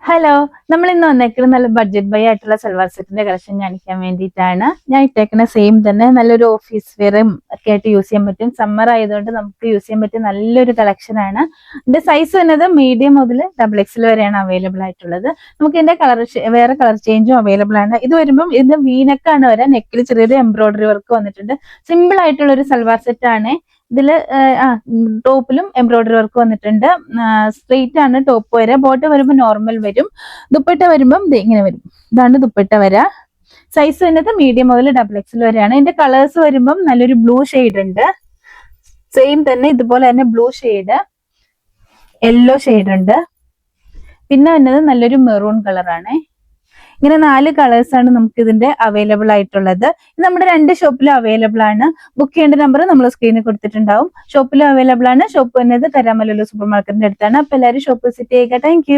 Hello, നമ്മൾ ഇന്ന് വന്നേക്കുന്നത് നല്ല ബഡ്ജറ്റ് ബൈ ആയിട്ടുള്ള സൽവാർ സെറ്റിന്റെ കളക്ഷൻ കാണിക്കാൻ വേണ്ടിയിട്ടാണ്. ഞാൻ ഇട്ടേക്കുന്ന സെയിം തന്നെ നല്ലൊരു ഓഫീസ് വെയറും ഒക്കെ ആയിട്ട് യൂസ് ചെയ്യാൻ പറ്റും. സമ്മർ ആയതുകൊണ്ട് നമുക്ക് യൂസ് ചെയ്യാൻ പറ്റിയ നല്ലൊരു കളക്ഷൻ ആണ്. ഇതിന്റെ സൈസ് വന്നത് മീഡിയം മുതൽ ഡബിൾ എക്സൽ വരെയാണ് അവൈലബിൾ ആയിട്ടുള്ളത്. നമുക്ക് ഇതിന്റെ വേറെ കളർ ചേഞ്ചും അവൈലബിൾ ആണ്. ഇത് വരുമ്പം ഇതിന്റെ വീനക്കാണ് വരാൻ, നെക്കിൽ ചെറിയൊരു എംബ്രോയിഡറി വർക്ക് വന്നിട്ടുണ്ട്. സിമ്പിൾ ആയിട്ടുള്ള ഒരു സൽവാർ സെറ്റ് ആണ്. ഇതില് ടോപ്പിലും എംബ്രോയിഡറി വർക്ക് വന്നിട്ടുണ്ട്. സ്ട്രെയിറ്റ് ആണ് ടോപ്പ് വരെ, ബോട്ടം വരുമ്പോൾ നോർമൽ വരും. ദുപ്പട്ട വരുമ്പം ഇങ്ങനെ വരും. ഇതാണ് ദുപ്പട്ട വര. സൈസ് വരുന്നത് മീഡിയം മുതൽ ഡബിൾ എക്സൽ വരെയാണ്. ഇതിന്റെ കളേഴ്സ് വരുമ്പം നല്ലൊരു ബ്ലൂ ഷെയ്ഡ് ഉണ്ട്. സെയിം തന്നെ ഇതുപോലെ തന്നെ ബ്ലൂ ഷെയ്ഡ്, യെല്ലോ ഷെയ്ഡ് ഉണ്ട്. പിന്നെ വരുന്നത് നല്ലൊരു മെറൂൺ കളറാണ്. ഇങ്ങനെ 4 കളേഴ്സ് ആണ് നമുക്ക് ഇതിന്റെ അവൈലബിൾ ആയിട്ടുള്ളത്. ഇത് നമ്മുടെ 2 ഷോപ്പിലും അവൈലബിൾ ആണ്. ബുക്ക് ചെയ്യേണ്ട നമ്പർ നമ്മൾ സ്ക്രീനിൽ കൊടുത്തിട്ടുണ്ടാവും. ഷോപ്പിലും അവൈലബിൾ ആണ്. ഷോപ്പ് വരുന്നത് കരാമല്ലൂർ സൂപ്പർ മാർക്കറ്റിന്റെ അടുത്താണ്. അപ്പൊ എല്ലാവരും ഷോപ്പ് വിസിറ്റ് ചെയ്യുക. താങ്ക്